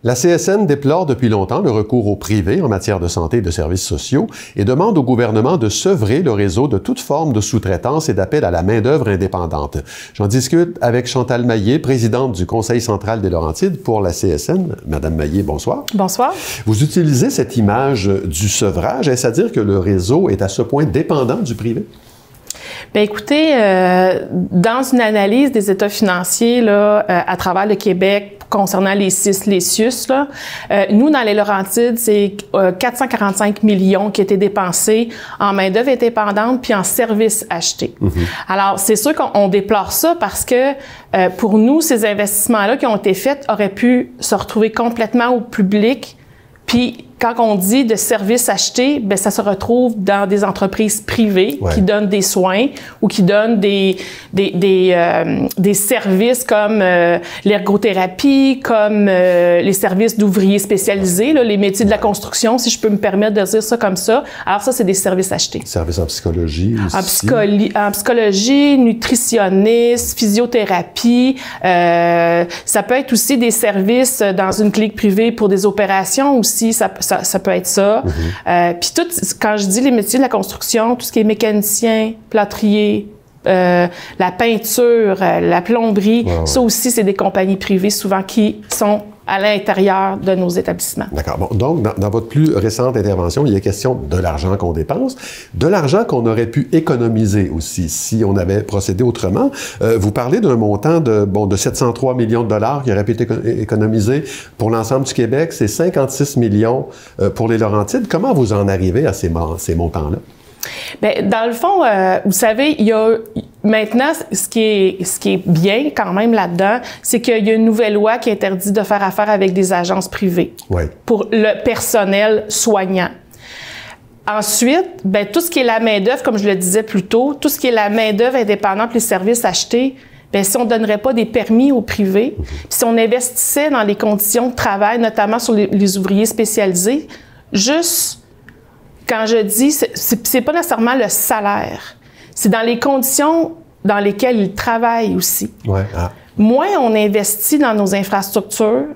La CSN déplore depuis longtemps le recours au privé en matière de santé et de services sociaux et demande au gouvernement de sevrer le réseau de toute forme de sous-traitance et d'appel à la main-d'œuvre indépendante. J'en discute avec Chantal Maillet, présidente du Conseil central des Laurentides pour la CSN. Madame Maillet, bonsoir. Bonsoir. Vous utilisez cette image du sevrage. Est-ce à dire que le réseau est à ce point dépendant du privé? Bien, écoutez, dans une analyse des états financiers là, à travers le Québec concernant les CIUS, là, nous, dans les Laurentides, c'est 445 millions qui étaient dépensés en main-d'œuvre indépendante puis en services achetés. Alors, c'est sûr qu'on déplore ça parce que pour nous, ces investissements-là qui ont été faits auraient pu se retrouver complètement au public. Puis, quand on dit de services achetés, bien, ça se retrouve dans des entreprises privées qui donnent des soins ou qui donnent des services comme l'ergothérapie, comme les services d'ouvriers spécialisés, là, les métiers de la construction, si je peux me permettre de dire ça comme ça. Alors ça, c'est des services achetés. Services en psychologie aussi. En psychologie, nutritionniste, physiothérapie. Ça peut être aussi des services dans une clinique privée pour des opérations aussi. Ça peut être ça. Puis tout, quand je dis les métiers de la construction, tout ce qui est mécanicien, plâtrier, la peinture, la plomberie, ça aussi, c'est des compagnies privées souvent qui sont à l'intérieur de nos établissements. D'accord. Bon, donc, dans votre plus récente intervention, il y a question de l'argent qu'on dépense, de l'argent qu'on aurait pu économiser aussi si on avait procédé autrement. Vous parlez d'un montant de 703 millions de dollars qui aurait pu être économisé pour l'ensemble du Québec. C'est 56 millions pour les Laurentides. Comment vous en arrivez à ces montants-là? Bien, dans le fond, vous savez, il y a maintenant, ce qui est bien quand même là-dedans, c'est qu'il y a une nouvelle loi qui interdit de faire affaire avec des agences privées pour le personnel soignant. Ensuite, bien, tout ce qui est la main-d'œuvre, comme je le disais plus tôt, tout ce qui est la main-d'œuvre indépendante, les services achetés, bien, si on ne donnerait pas des permis au privé, si on investissait dans les conditions de travail, notamment sur les ouvriers spécialisés, juste quand je dis, c'est pas nécessairement le salaire, c'est dans les conditions dans lesquelles ils travaillent aussi. Moins on investit dans nos infrastructures,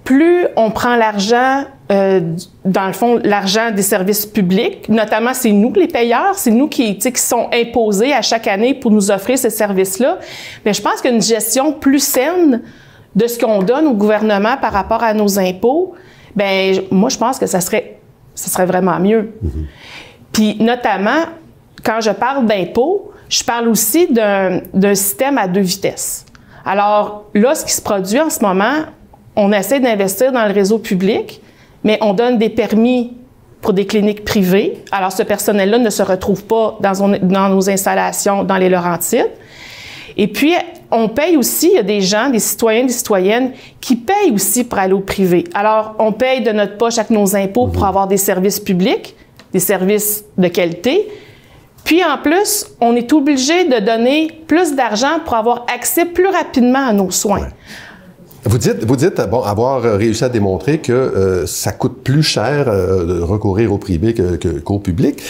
plus on prend l'argent, dans le fond, l'argent des services publics, notamment c'est nous les payeurs, c'est nous qui sont imposés à chaque année pour nous offrir ces services-là. Mais je pense qu'une gestion plus saine de ce qu'on donne au gouvernement par rapport à nos impôts, bien, moi je pense que ça serait vraiment mieux. Puis, notamment, quand je parle d'impôts, je parle aussi d'un système à deux vitesses. Alors, là, ce qui se produit en ce moment, on essaie d'investir dans le réseau public, mais on donne des permis pour des cliniques privées. Alors, ce personnel-là ne se retrouve pas dans nos installations dans les Laurentides. Et puis, on paye aussi, il y a des gens, des citoyens, des citoyennes qui payent aussi pour aller au privé. Alors, on paye de notre poche avec nos impôts pour avoir des services publics, des services de qualité. Puis, en plus, on est obligé de donner plus d'argent pour avoir accès plus rapidement à nos soins. Vous dites bon, avoir réussi à démontrer que ça coûte plus cher de recourir au privé qu'au public.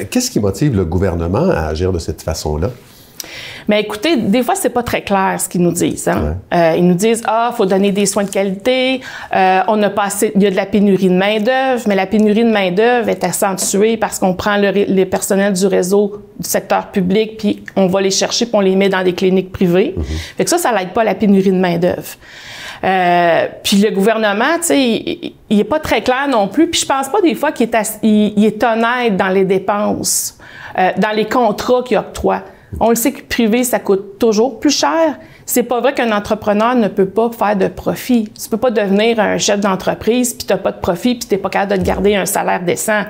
Qu'est-ce qui motive le gouvernement à agir de cette façon-là? Mais écoutez, des fois, c'est pas très clair ce qu'ils nous disent. Ils nous disent, faut donner des soins de qualité, on a pas assez, il y a de la pénurie de main-d'œuvre, mais la pénurie de main-d'œuvre est accentuée parce qu'on prend les personnels du réseau du secteur public, puis on va les chercher, puis on les met dans des cliniques privées. Fait que ça l'aide pas à la pénurie de main-d'œuvre. Puis le gouvernement, tu sais, il est pas très clair non plus, puis je pense pas des fois qu'il est honnête dans les dépenses, dans les contrats qu'il octroie. On le sait que privé, ça coûte toujours plus cher. C'est pas vrai qu'un entrepreneur ne peut pas faire de profit. Tu peux pas devenir un chef d'entreprise puis t'as pas de profit puis t'es pas capable de te garder un salaire décent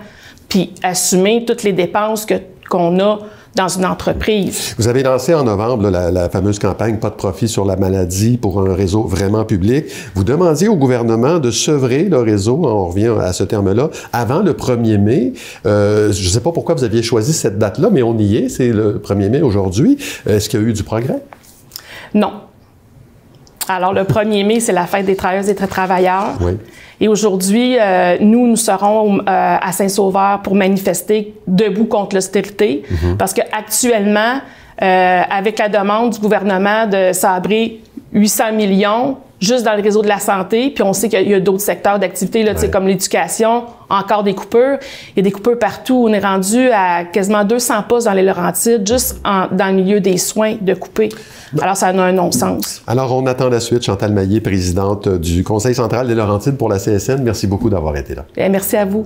puis assumer toutes les dépenses qu'on a dans une entreprise. Vous avez lancé en novembre la fameuse campagne « Pas de profit sur la maladie » pour un réseau vraiment public. Vous demandiez au gouvernement de sevrer le réseau, on revient à ce terme-là, avant le 1er mai. Je ne sais pas pourquoi vous aviez choisi cette date-là, mais on y est, c'est le 1er mai aujourd'hui. Est-ce qu'il y a eu du progrès? Non. Alors, le 1er mai, c'est la fête des travailleuses et des travailleurs. Et aujourd'hui, nous serons à Saint-Sauveur pour manifester debout contre l'austérité. Parce qu'actuellement, avec la demande du gouvernement de sabrer 800 millions, juste dans le réseau de la santé, puis on sait qu'il y a d'autres secteurs d'activité, là, comme l'éducation, encore des coupures. Il y a des coupures partout. On est rendu à quasiment 200 postes dans les Laurentides, juste dans le milieu des soins de couper. Alors, ça a un non-sens. Alors, on attend la suite. Chantal Maillé, présidente du Conseil central des Laurentides pour la CSN. Merci beaucoup d'avoir été là. Bien, merci à vous.